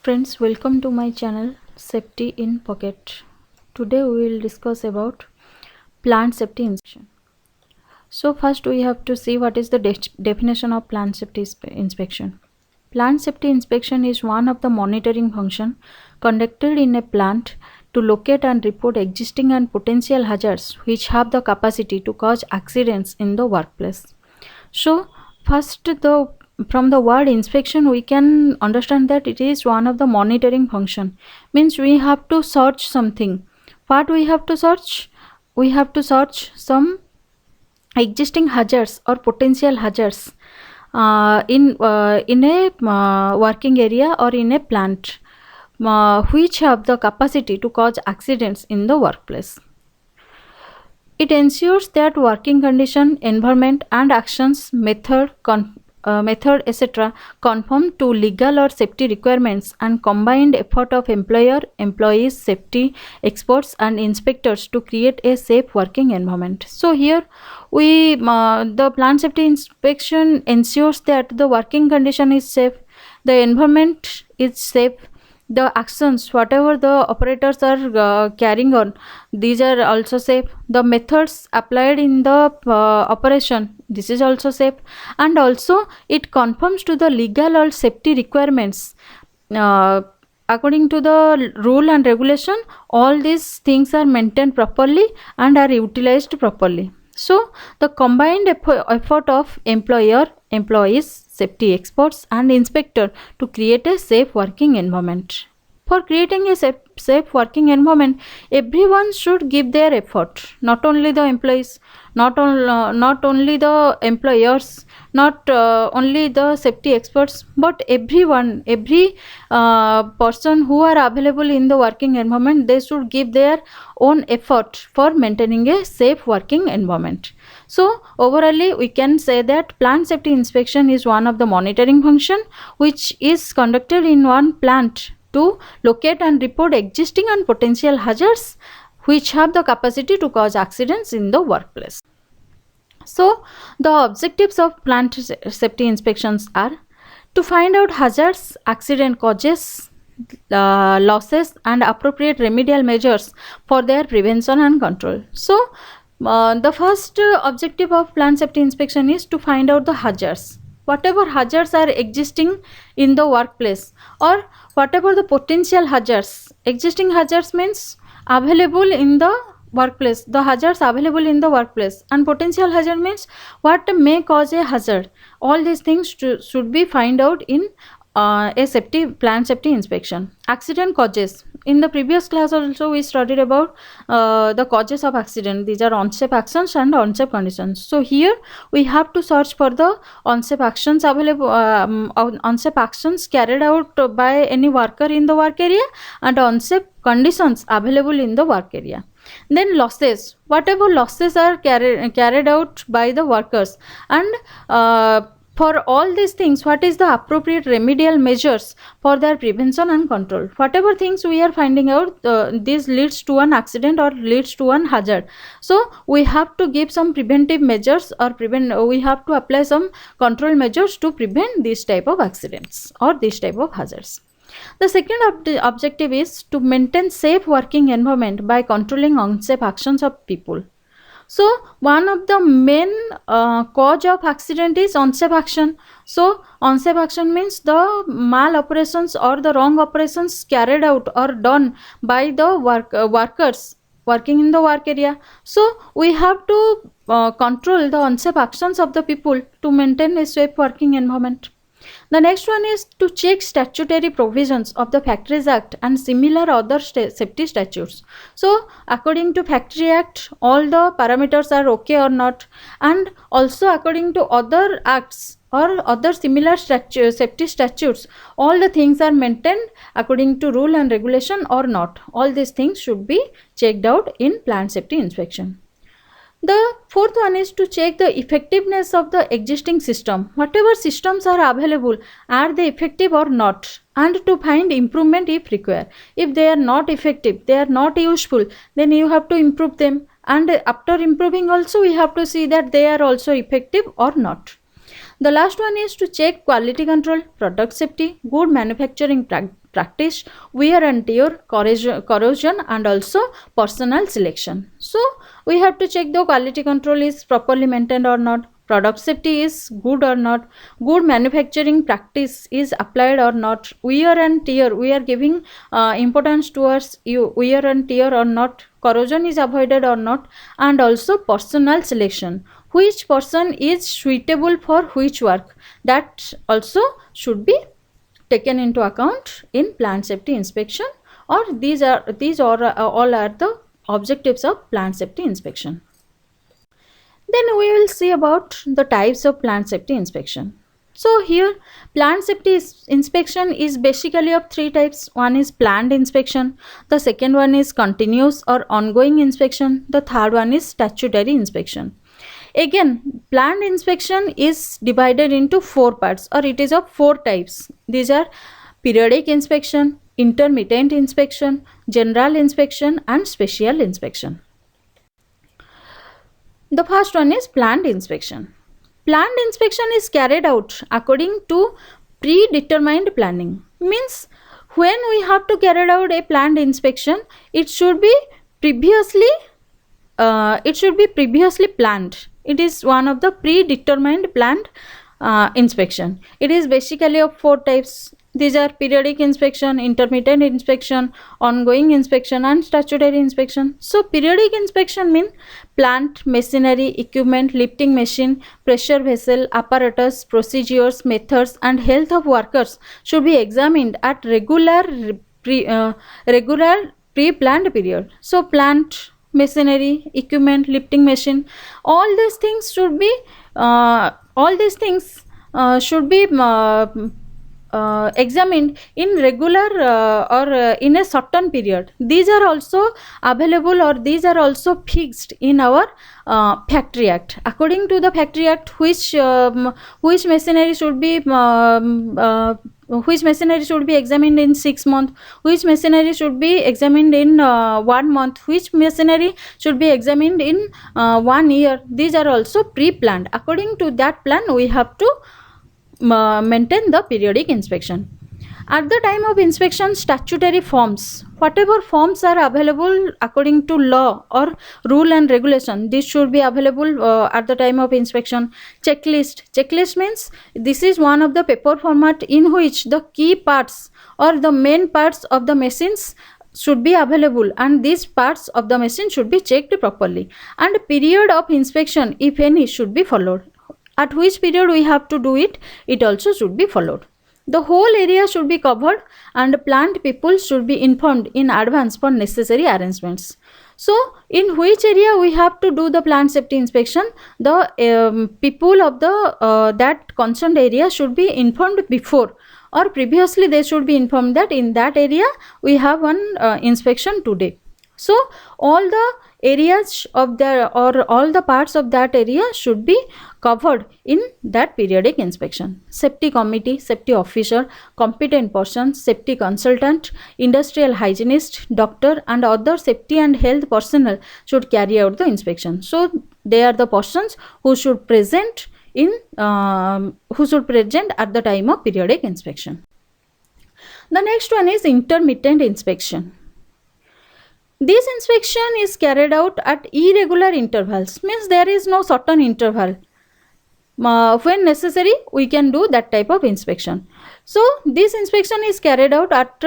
friends, welcome to my channel Safety in Pocket. Today we will discuss about plant safety inspection. So first we have to see what is the definition of plant safety inspection. Plant safety inspection is one of the monitoring function conducted in a plant to locate and report existing and potential hazards which have the capacity to cause accidents in the workplace. So first, from the word inspection we can understand that it is one of the monitoring function. Means we have to search something. What we have to search? We have to search some existing hazards or potential hazards in a working area or in a plant which have the capacity to cause accidents in the workplace. It ensures that working condition, environment and actions, method etc. conform to legal or safety requirements and combined effort of employer, employees, safety experts and inspectors to create a safe working environment. So here we the plant safety inspection ensures that the working condition is safe, the environment is safe, the actions whatever the operators are carrying on, these are also safe, the methods applied in the operation, this is also safe, and also it conforms to the legal or safety requirements according to the rule and regulation. All these things are maintained properly and are utilized properly. So the combined effort of employer, employees, safety experts and inspector to create a safe working environment. For creating a safe working environment, everyone should give their effort, not only the employees, not only the employers, not only the safety experts, but everyone, every person who are available in the working environment, they should give their own effort for maintaining a safe working environment. So overall we can say that plant safety inspection is one of the monitoring function which is conducted in one plant to locate and report existing and potential hazards which have the capacity to cause accidents in the workplace. So the objectives of plant safety inspections are to find out hazards, accident causes, losses and appropriate remedial measures for their prevention and control. So the first objective of plant safety inspection is to find out the hazards. Whatever hazards are existing in the workplace or whatever the potential hazards, existing hazards means available in the workplace, the hazards available in the workplace, and potential hazard means what may cause a hazard. All these things should be find out in a plant safety inspection. Accident causes. In the previous class also we studied about the causes of accident. These are unsafe actions and unsafe conditions. So here we have to search for the unsafe actions available, unsafe actions carried out by any worker in the work area and unsafe conditions available in the work area. Then losses, whatever losses are carried out by the workers, and for all these things, what is the appropriate remedial measures for their prevention and control? Whatever things we are finding out, this leads to an accident or leads to an hazard. So we have to give some preventive measures or we have to apply some control measures to prevent this type of accidents or this type of hazards. The second objective is to maintain safe working environment by controlling unsafe actions of people. So one of the main cause of accident is unsafe action. So unsafe action means the mal operations or the wrong operations carried out or done by the workers working in the work area. So we have to control the unsafe actions of the people to maintain a safe working environment. The next one is to check statutory provisions of the Factories Act and similar other safety statutes. So according to Factory Act, all the parameters are okay or not, and also according to other acts or other similar safety statutes, all the things are maintained according to rule and regulation or not. All these things should be checked out in plant safety inspection. The fourth one is to check the effectiveness of the existing system. Whatever systems are available, are they effective or not, and to find improvement if required. If they are not effective, they are not useful, then you have to improve them, and after improving also we have to see that they are also effective or not. The last one is to check quality control, product safety, good manufacturing practice, wear and tear, corrosion, and also personnel selection. So we have to check the quality control is properly maintained or not, product safety is good or not, good manufacturing practice is applied or not, wear and tear, we are giving importance towards wear and tear or not, corrosion is avoided or not, and also personnel selection, which person is suitable for which work, that also should be taken into account in plant safety inspection, or these are all are the objectives of plant safety inspection. Then we will see about the types of plant safety inspection. So here plant safety inspection is basically of three types. One is planned inspection, the second one is continuous or ongoing inspection, the third one is statutory inspection. Again, planned inspection is divided into four parts, or it is of four types. These are periodic inspection, intermittent inspection, general inspection, and special inspection. The first one is planned inspection. Planned inspection is carried out according to predetermined planning. Means when we have to carry out a planned inspection, it should be previously planned. It is one of the predetermined planned inspection. It is basically of four types. These are periodic inspection, intermittent inspection, ongoing inspection, and statutory inspection. So periodic inspection means plant, machinery, equipment, lifting machine, pressure vessel, apparatus, procedures, methods, and health of workers should be examined at regular pre-planned period. So plant, machinery, equipment, lifting machine, all these things should be examined in regular or in a certain period. These are also available, or these are also fixed in our Factory Act. According to the Factory Act, which machinery should be examined in 6 months, which machinery should be examined in 1 month, which machinery should be examined in 1 year. These are also pre-planned. According to that plan, we have to maintain the periodic inspection. At the time of inspection, statutory forms, whatever forms are available according to law or rule and regulation, this should be available at the time of inspection. Checklist means this is one of the paper format in which the key parts or the main parts of the machines should be available, and these parts of the machine should be checked properly, and period of inspection, if any, should be followed. At which period we have to do it, it also should be followed. The whole area should be covered, and plant people should be informed in advance for necessary arrangements. So in which area we have to do the plant safety inspection, the people of the that concerned area should be informed before, or previously they should be informed that in that area we have one inspection today. So all the areas of the, or all the parts of that area should be covered in that periodic inspection. Safety committee, safety officer, competent person, safety consultant, industrial hygienist, doctor, and other safety and health personnel should carry out the inspection. So they are the persons who should present at the time of periodic inspection. The next one is intermittent inspection. This inspection is carried out at irregular intervals, means there is no certain interval. When necessary, we can do that type of inspection. So this inspection is carried out at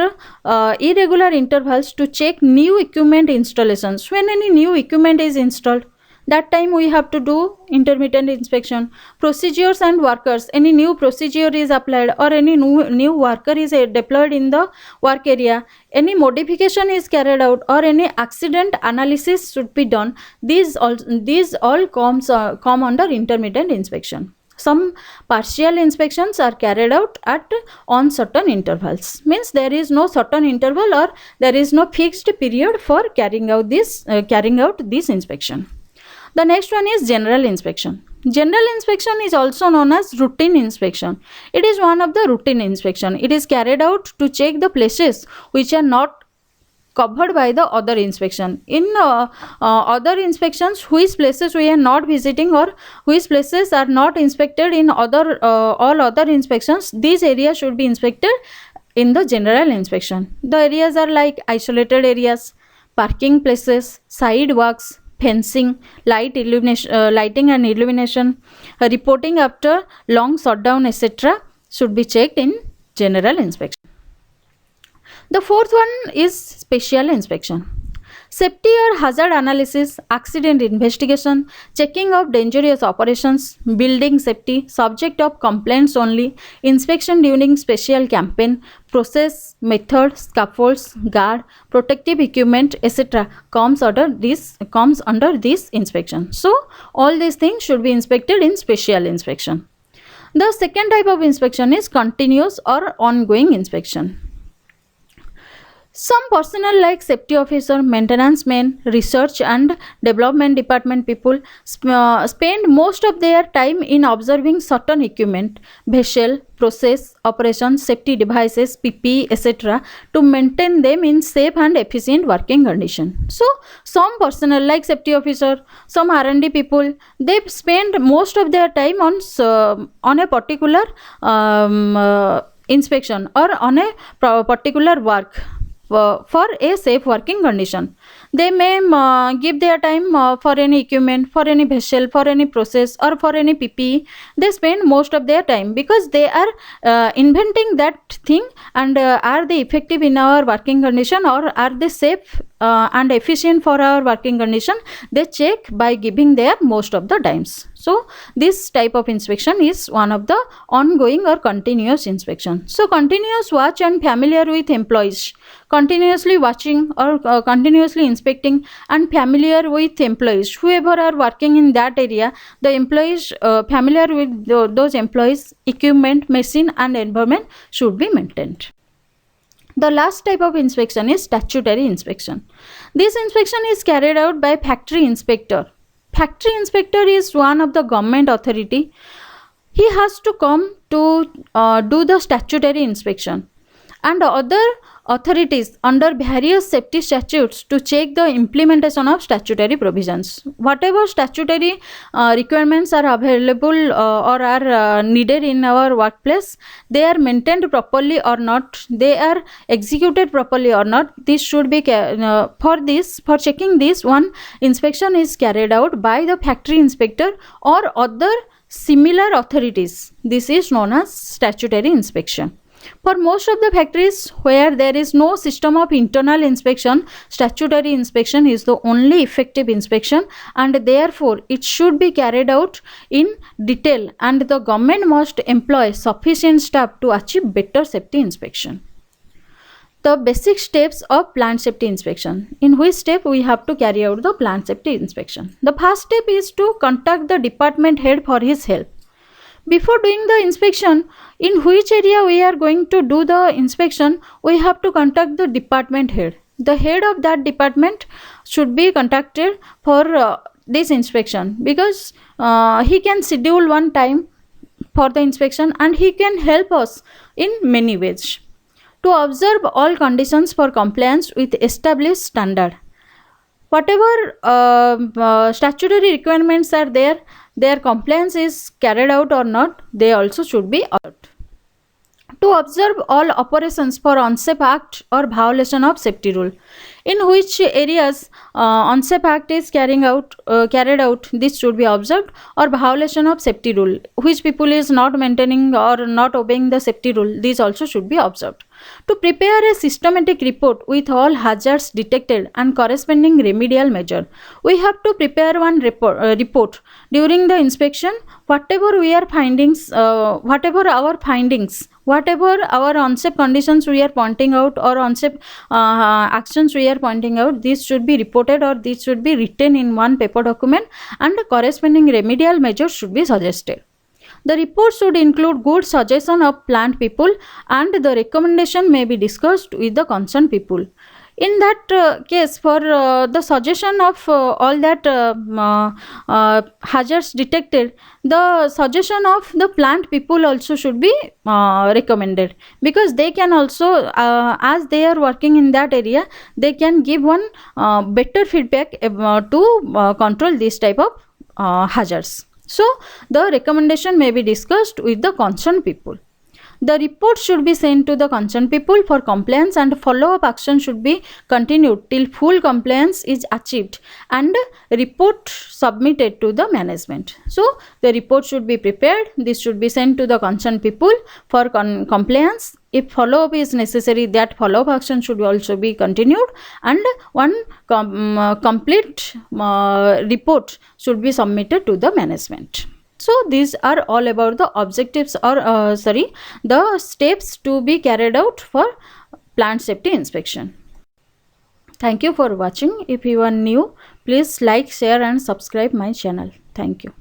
irregular intervals to check new equipment installations. When any new equipment is installed, that time we have to do intermittent inspection. Procedures and workers, any new procedure is applied or any new worker is deployed in the work area, any modification is carried out or any accident analysis should be done. These all come under intermittent inspection. Some partial inspections are carried out on certain intervals, means there is no certain interval or there is no fixed period for carrying out this inspection. The next one is general inspection. General inspection is also known as routine inspection. It is one of the routine inspection. It is carried out to check the places which are not covered by the other inspection. In other inspections, which places we are not visiting or which places are not inspected in all other inspections, these areas should be inspected in the general inspection. The areas are like isolated areas, parking places, sidewalks, fencing, lighting and illumination, reporting after long shutdown, etc. should be checked in general inspection. The fourth one is special inspection. Safety or hazard analysis, accident investigation, checking of dangerous operations, building safety, subject of complaints only, inspection during special campaign, process, method, scaffolds, guard, protective equipment, etc. comes under this inspection. So all these things should be inspected in special inspection. The second type of inspection is continuous or ongoing inspection. Some personnel like safety officer, maintenance men, research and development department people spend most of their time in observing certain equipment, vessel, process, operation, safety devices, PPE, etc. to maintain them in safe and efficient working condition. So, some personnel like safety officer, some R&D people, they spend most of their time on a particular inspection or on a particular work for a safe working condition. They may give their time for any equipment, for any vessel, for any process or for any PPE. They spend most of their time because they are inventing that thing, and are they effective in our working condition or are they safe and efficient for our working condition. They check by giving their most of the times. So this type of inspection is one of the ongoing or continuous inspection. So continuous watch and familiar with employees, continuously watching or continuously inspecting and familiar with employees, whoever are working in that area, the employees familiar with those employees, equipment, machine and environment should be maintained. The last type of inspection is statutory inspection. This inspection is carried out by factory inspector. Factory inspector is one of the government authority. He has to come to do the statutory inspection, and other authorities under various safety statutes to check the implementation of statutory provisions. Whatever statutory requirements are available or are needed in our workplace, they are maintained properly or not, they are executed properly or not. This should be for checking this, one inspection is carried out by the factory inspector or other similar authorities. This is known as statutory inspection. For most of the factories where there is no system of internal inspection, statutory inspection is the only effective inspection, and therefore it should be carried out in detail, and the government must employ sufficient staff to achieve better safety inspection. The basic steps of plant safety inspection. In which step we have to carry out the plant safety inspection? The first step is to contact the department head for his help. Before doing the inspection, in which area we are going to do the inspection, we have to contact the department head. The head of that department should be contacted for this inspection, because he can schedule one time for the inspection and he can help us in many ways. To observe all conditions for compliance with established standard. Whatever statutory requirements are there, their compliance is carried out or not, they also should be observed. To observe all operations for unsafe act or violation of safety rule. In which areas unsafe act is carried out, this should be observed, or violation of safety rule, which people is not maintaining or not obeying the safety rule, these also should be observed. To prepare a systematic report with all hazards detected and corresponding remedial measure, we have to prepare one report during the inspection. Whatever we are findings, whatever our findings, whatever our unsafe conditions we are pointing out or unsafe actions we are pointing out, this should be reported or this should be written in one paper document, and corresponding remedial measures should be suggested. The report should include good suggestion of plant people, and the recommendation may be discussed with the concerned people. In that case, for the suggestion of all that hazards detected, the suggestion of the plant people also should be recommended, because they can also, as they are working in that area, they can give one better feedback to control this type of hazards. So the recommendation may be discussed with the concerned people. The report should be sent to the concerned people for compliance, and follow-up action should be continued till full compliance is achieved and report submitted to the management. So the report should be prepared. This should be sent to the concerned people for compliance. If follow-up is necessary, that follow-up action should also be continued, and one complete report should be submitted to the management. So these are all about the objectives, or the steps to be carried out for plant safety inspection. Thank you for watching. If you are new, please like, share and subscribe my channel. Thank you.